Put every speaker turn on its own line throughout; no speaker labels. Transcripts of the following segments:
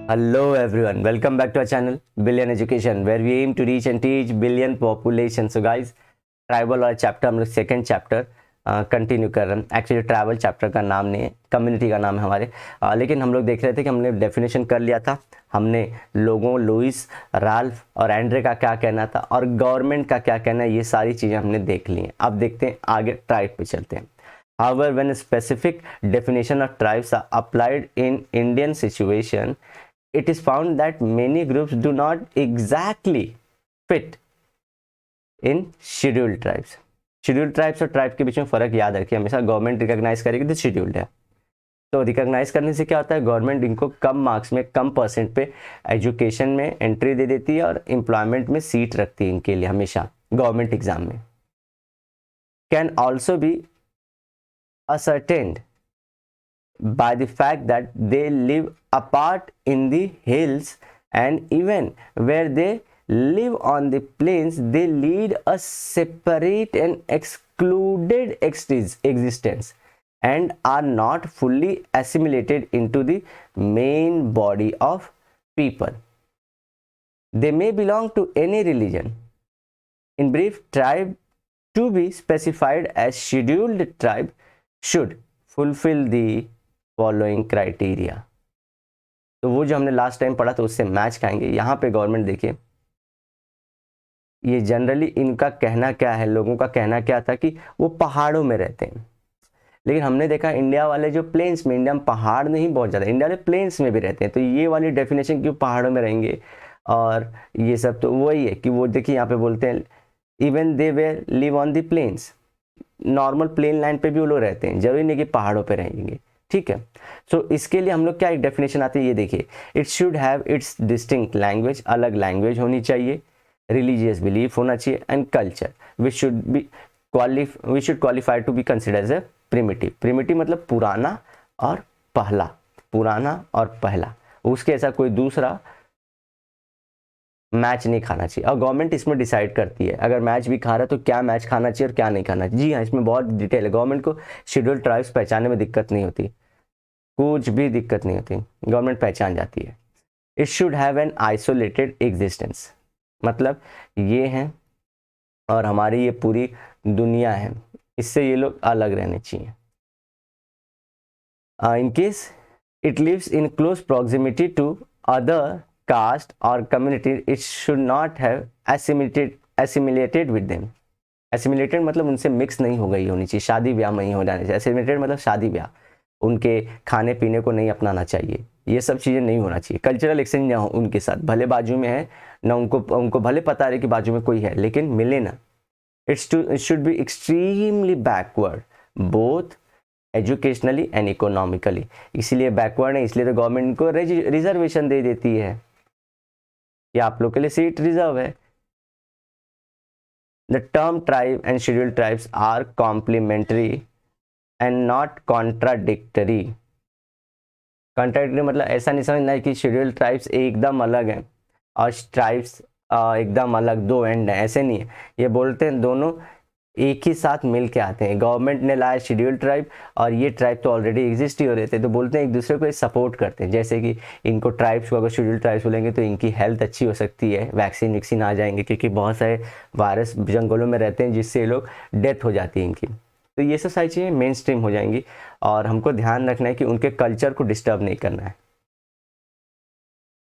Hello everyone, welcome back to our channel Billion Education where we aim to reach and teach billion population. So guys, tribal वाला chapter हम लोग second chapter continue कर रहे हैं। Actually tribal chapter का नाम नहीं है, कम्युनिटी का नाम है हमारे। लेकिन हम लोग देख रहे थे कि हमने डेफिनेशन कर लिया था, हमने लोगों, लुइस, राल्फ और एंड्रे का क्या कहना था और गवर्नमेंट का क्या कहना है, ये सारी चीज़ें हमने देख ली हैं। अब देखते हैं आगे ट्राइब पे चलते हैं। However, when a specific definition of tribes are applied in Indian situation, it is found that many groups do not exactly fit in scheduled tribes. Scheduled tribes और ट्राइब के बीच में फर्क याद रखिए हमेशा। गवर्नमेंट रिकॉग्नाइज करेगी तो शेड्यूल्ड है, तो रिकॉग्नाइज करने से क्या होता है, गवर्नमेंट इनको कम मार्क्स में, कम परसेंट पे एजुकेशन में एंट्री दे देती है और एम्प्लॉयमेंट में सीट रखती है इनके लिए हमेशा गवर्नमेंट एग्जाम में। Can also be ascertained by the fact that they live apart in the hills, and even where they live on the plains they lead a separate and excluded existence and are not fully assimilated into the main body of people. They may belong to any religion. In brief, tribe to be specified as scheduled tribe should fulfill the following criteria. तो वो जो हमने last time पढ़ा था उससे match खाएंगे। यहाँ पे गवर्नमेंट देखिए, ये जनरली इनका कहना क्या है, लोगों का कहना क्या था कि वो पहाड़ों में रहते हैं। लेकिन हमने देखा इंडिया वाले जो प्लेन्स में, इंडिया में पहाड़ नहीं बहुत ज़्यादा, इंडिया वाले प्लेन्स में भी रहते हैं। तो ये वाली डेफिनेशन क्यों पहाड़ों में रहेंगे और ये सब, तो वही है कि वो देखिए यहाँ पे बोलते हैं even they where live on the plains, normal plain land पे भी वो लोग रहते हैं, जरूरी नहीं कि पहाड़ों पे रहेंगे। ठीक है, सो इसके लिए हम लोग क्या एक डेफिनेशन आती है, ये देखिए, it should have its distinct language, अलग लैंग्वेज होनी चाहिए, रिलीजियस बिलीफ होना चाहिए, and culture which should qualify to be consider as a primitive. Primitive मतलब पुराना और पहला, पुराना और पहला, उसके ऐसा कोई दूसरा मैच नहीं खाना चाहिए। और गवर्नमेंट इसमें डिसाइड करती है अगर मैच भी खा रहा है तो क्या मैच खाना चाहिए और क्या नहीं खाना चाहिए। जी हाँ, इसमें बहुत डिटेल है। गवर्नमेंट को शेड्यूल्ड ट्राइब्स पहचानने में दिक्कत नहीं होती, कुछ भी दिक्कत नहीं होती, गवर्नमेंट पहचान जाती है। It should have an isolated existence, मतलब ये हैं और हमारी ये पूरी दुनिया है, इससे ये लोग अलग रहने चाहिए। In case it lives in close proximity to other caste or community, it should not have assimilated with them. Assimilated मतलब उनसे मिक्स नहीं हो गई होनी चाहिए, शादी ब्याह नहीं हो जाना चाहिए। Assimilated मतलब शादी ब्याह, उनके खाने पीने को नहीं अपनाना चाहिए, ये सब चीज़ें नहीं होना चाहिए। कल्चरल एक्सचेंज ना हो उनके साथ, भले बाजू में है ना, उनको भले पता रहे कि बाजू में कोई है लेकिन मिले ना। It should be extremely backward both educationally and economically. इसीलिए बैकवर्ड है, इसलिए तो गवर्नमेंट को रिजर्वेशन दे देती है कि आप लोग के लिए सीट रिजर्व है। The term tribe and scheduled tribes are complementary and not contradictory. Contradictory मतलब ऐसा नहीं समझना है कि शेड्यूल्ड ट्राइब्स एकदम अलग हैं और ट्राइब्स एकदम अलग, दो एंड हैं, ऐसे नहीं है। ये बोलते हैं दोनों एक ही साथ मिल के आते हैं। गवर्नमेंट ने लाया शेड्यूल्ड ट्राइब और ये ट्राइब तो ऑलरेडी एग्जिस्ट ही हो रहे थे, तो बोलते हैं एक दूसरे को सपोर्ट करते हैं। जैसे कि इनको ट्राइब्स को अगर शेड्यूल्ड ट्राइब्स बोलेंगे तो इनकी हेल्थ अच्छी हो सकती है, वैक्सीन आ जाएंगे, क्योंकि बहुत सारे वायरस जंगलों में रहते हैं जिससे ये लोग डेथ हो जाती है इनकी। तो ये सब सारी चीज़ें मेन स्ट्रीम हो जाएंगी और हमको ध्यान रखना है कि उनके कल्चर को डिस्टर्ब नहीं करना है।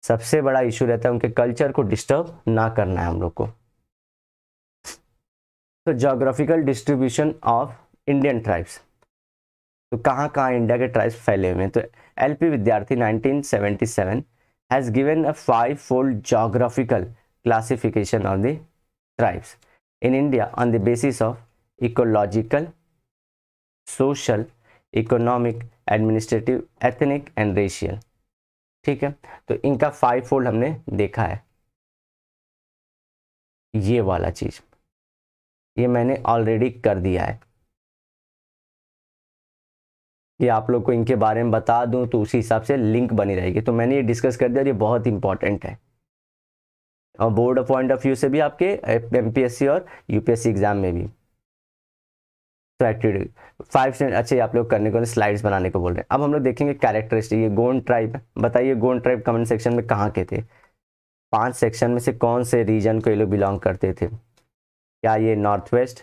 सबसे बड़ा इशू रहता है उनके कल्चर को डिस्टर्ब ना करना है हम लोग को। तो geographical distribution of Indian tribes, तो कहाँ कहाँ इंडिया के ट्राइब्स फैले हुए हैं। तो एलपी विद्यार्थी 1977 has given a 5-fold geographical classification of the tribes in India on the basis of ecological, social, economic, administrative, ethnic and racial. ठीक है, तो इनका 5-fold हमने देखा है। ये वाला चीज़ ये मैंने ऑलरेडी कर दिया है कि आप लोग को इनके बारे में बता दूं तो उसी हिसाब से लिंक बनी रहेगी। तो मैंने ये डिस्कस कर दिया, ये बहुत इंपॉर्टेंट है और बोर्ड पॉइंट ऑफ व्यू से भी आपके एमपीएससी और यूपीएससी एग्जाम में भी। तो एक्टिविटी 5 से अच्छे आप लोग करने को स्लाइड्स बनाने को बोल रहे हैं। अब हम लोग देखेंगे कैरेक्टरिस्टिक। ये गोंड ट्राइब, बताइए गोंड ट्राइब कमेंट सेक्शन में कहाँ के थे? 5 सेक्शन में से कौन से रीजन को ये लोग बिलोंग करते थे? क्या ये नॉर्थ वेस्ट,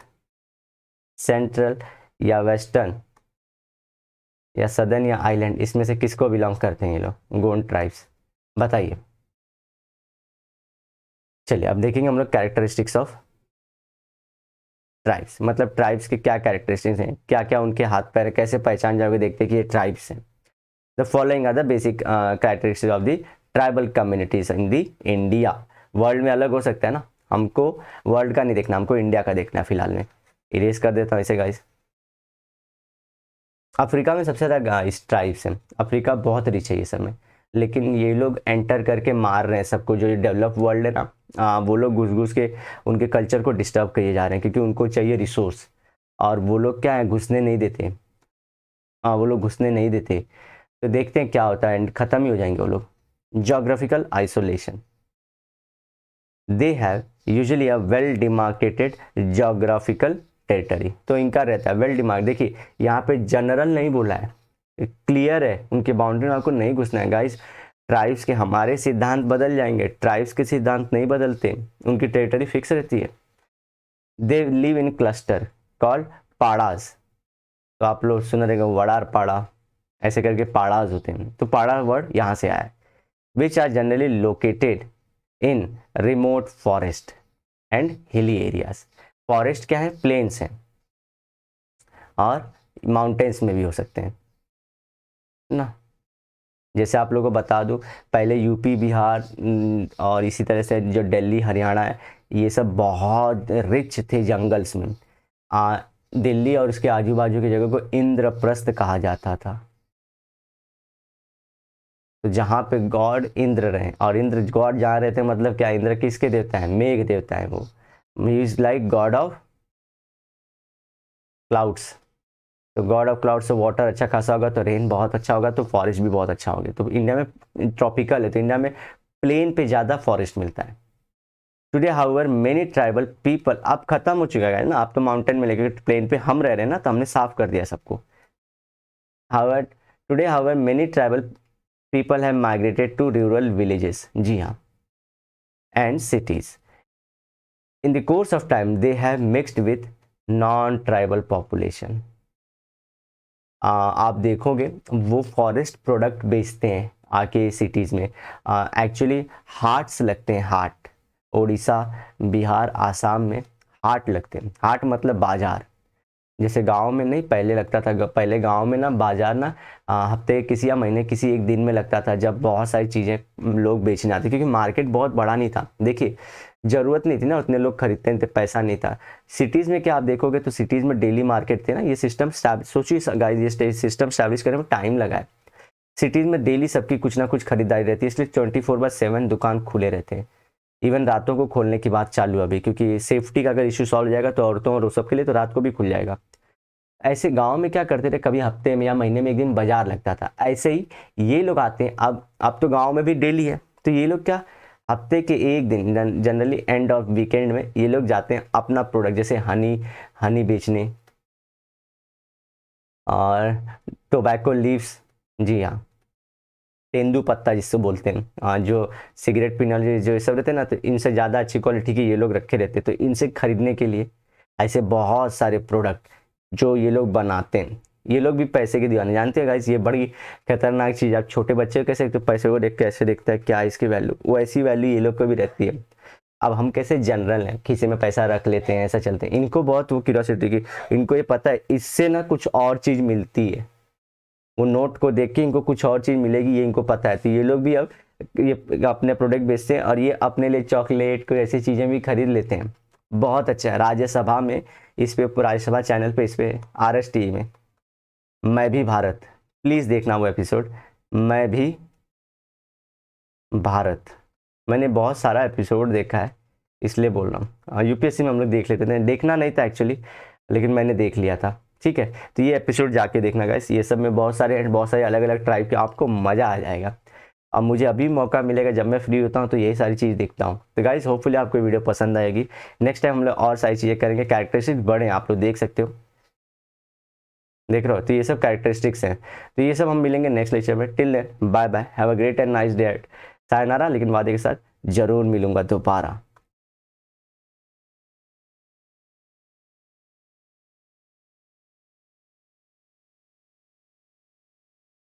सेंट्रल या वेस्टर्न या सदर्न या आइलैंड, इसमें से किसको बिलोंग करते हैं ये लोग गोंड ट्राइब्स? बताइए। चलिए अब देखेंगे हम लोग कैरेक्टरिस्टिक्स ऑफ ट्राइब्स, मतलब ट्राइब्स के क्या कैरेक्टरिस्टिक्स हैं, क्या क्या उनके हाथ पैर, कैसे पहचान जाओगे देखते कि ये ट्राइब्स हैं। The following are the basic characteristics of the tribal communities in the India. World में अलग हो सकता है ना, हमको वर्ल्ड का नहीं देखना, हमको इंडिया का देखना है फिलहाल में। इरेज कर देता हूँ इसे गाइस। अफ्रीका में सबसे ज़्यादा इस ट्राइब्स हैं, अफ्रीका बहुत रिच है ये सब में, लेकिन ये लोग एंटर करके मार रहे हैं सबको। जो डेवलप वर्ल्ड है ना, वो लोग घुस घुस के उनके कल्चर को डिस्टर्ब किए जा रहे हैं, क्योंकि उनको चाहिए रिसोर्स, और वो लोग क्या है घुसने नहीं देते। वो लोग घुसने नहीं देते, तो देखते हैं क्या होता है, एंड ख़त्म ही हो जाएंगे वो लोग। Geographical isolation, they have usually a well demarcated geographical territory. तो इनका रहता है वेल डिमार्क। देखिए यहाँ पे जनरल नहीं बोला है, क्लियर है, उनके बाउंड्री में आपको नहीं घुसना है गाइस। ट्राइब्स के हमारे सिद्धांत बदल जाएंगे, ट्राइब्स के सिद्धांत नहीं बदलते, उनकी टेरिटरी फिक्स रहती है। They live in cluster called पाड़ाज। तो आप लोग सुन रहे हो वड़ार पाड़ा, ऐसे करके पाड़ाज होते हैं, तो पाड़ा वर्ड यहाँ से आया है। Which are generally located in remote forest and hilly areas. Forest क्या है, प्लेन्स हैं, और माउंटेन्स में भी हो सकते हैं ना। जैसे आप लोगों को बता दूं, पहले यूपी बिहार और इसी तरह से जो दिल्ली हरियाणा है, ये सब बहुत रिच थे जंगल्स में। दिल्ली और उसके आजू बाजू की जगह को इंद्रप्रस्थ कहा जाता था। तो जहाँ पे गॉड इंद्र रहे, और इंद्र गॉड जहाँ रहते हैं, मतलब क्या, इंद्र किसके देवता है? मेघ देवता है वो। He is like God of clouds. तो गॉड ऑफ क्लाउड्स से वाटर अच्छा खासा होगा, तो रेन बहुत अच्छा होगा, तो फॉरेस्ट भी बहुत अच्छा होगा। तो इंडिया में ट्रॉपिकल है, तो इंडिया में प्लेन पे ज़्यादा फॉरेस्ट मिलता है। Today however many tribal people, अब खत्म हो चुका है ना, आप तो माउंटेन में, लेके प्लेन पे हम रह रहे हैं ना, तो हमने साफ कर दिया सबको। However today however many tribal people have migrated to rural villages, जी हाँ, and cities. In the course of time they have mixed with non tribal population. आप देखोगे वो फॉरेस्ट प्रोडक्ट बेचते हैं आके सिटीज़ में। एक्चुअली हाट्स लगते हैं, हाट, उड़ीसा बिहार आसाम में हाट लगते हैं। हाट मतलब बाजार, जैसे गांव में नहीं पहले लगता था। पहले गांव में ना बाजार ना हफ्ते किसी या महीने किसी एक दिन में लगता था, जब बहुत सारी चीज़ें लोग बेचने आते, क्योंकि मार्केट बहुत बड़ा नहीं था। देखिए ज़रूरत नहीं थी ना, उतने लोग खरीदते थे, पैसा नहीं था। सिटीज़ में क्या आप देखोगे तो सिटीज़ में डेली मार्केट थे ना। ये सिस्टम सोचिए गाइस, ये सिस्टम स्टैब्लिश करने में टाइम लगा है। सिटीज़ में डेली सबकी कुछ ना कुछ खरीदारी रहती है, इसलिए 24/7 दुकान खुले रहते हैं। इवन रातों को खोलने की बात चालू है अभी, क्योंकि सेफ्टी का अगर इशू सॉल्व हो जाएगा तो औरतों और सब के लिए तो रात को भी खुल जाएगा। ऐसे गांव में क्या करते थे, कभी हफ्ते में या महीने में एक दिन बाजार लगता था, ऐसे ही ये लोग आते हैं। अब तो गांव में भी डेली है, तो ये लोग क्या हफ्ते के एक दिन, जनरली एंड ऑफ वीकेंड में ये लोग जाते हैं अपना प्रोडक्ट, जैसे हनी बेचने, और टोबैको लीव्स, जी हाँ, तेंदू पत्ता जिसको बोलते हैं, जो सिगरेट पीने वाले जो सब रहते हैं ना, तो इनसे ज़्यादा अच्छी क्वालिटी के ये लोग रखे रहते हैं। तो इनसे खरीदने के लिए ऐसे बहुत सारे प्रोडक्ट जो ये लोग बनाते हैं, ये लोग भी पैसे के दीवाने। जानते हैं गाइस, ये बड़ी खतरनाक चीज़। आप छोटे बच्चे कैसे, तो पैसे को देख कैसे देखता है क्या इसकी वैल्यू, वो ऐसी वैल्यू ये लोग को भी रहती है। अब हम कैसे जनरल हैं, खीसे में पैसा रख लेते हैं, ऐसा चलते हैं। इनको बहुत वो क्यूरियोसिटी की, इनको ये पता है इससे ना कुछ और चीज़ मिलती है। वो नोट को देख के इनको कुछ और चीज़ मिलेगी, ये इनको पता है। तो ये लोग भी अब ये अपने प्रोडक्ट बेचते हैं, और ये अपने लिए चॉकलेट कोई ऐसी चीज़ें भी खरीद लेते हैं। बहुत अच्छा है। राज्यसभा में इस पे, राज्यसभा चैनल पे, इस पे RST में मैं भी भारत, प्लीज़ देखना वो एपिसोड, मैं भी भारत। मैंने बहुत सारा एपिसोड देखा है, इसलिए बोल रहा हूँ। UPSC में हम लोग देख लेते थे, देखना नहीं था एक्चुअली, लेकिन मैंने देख लिया था। ठीक है, तो ये एपिसोड जाके देखना गाइस। ये सब में बहुत सारे अलग अलग ट्राइब के, आपको मज़ा आ जाएगा। अब मुझे अभी मौका मिलेगा जब मैं फ्री होता हूँ तो यही सारी चीज़ देखता हूँ। तो गाइस होपफुली आपको वीडियो पसंद आएगी। नेक्स्ट टाइम हम लोग और सारी चीज़ें करेंगे, कैरेक्टरिस्टिक्स बड़े हैं, आप लोग देख सकते हो। देख रहे हो। तो ये सब कैरेक्टरिस्टिक्स हैं। तो ये सब हम मिलेंगे नेक्स्ट लेक्चर में। Till then bye bye, have a great and nice day. Sayonara, लेकिन वादे के साथ जरूर मिलूंगा दोबारा।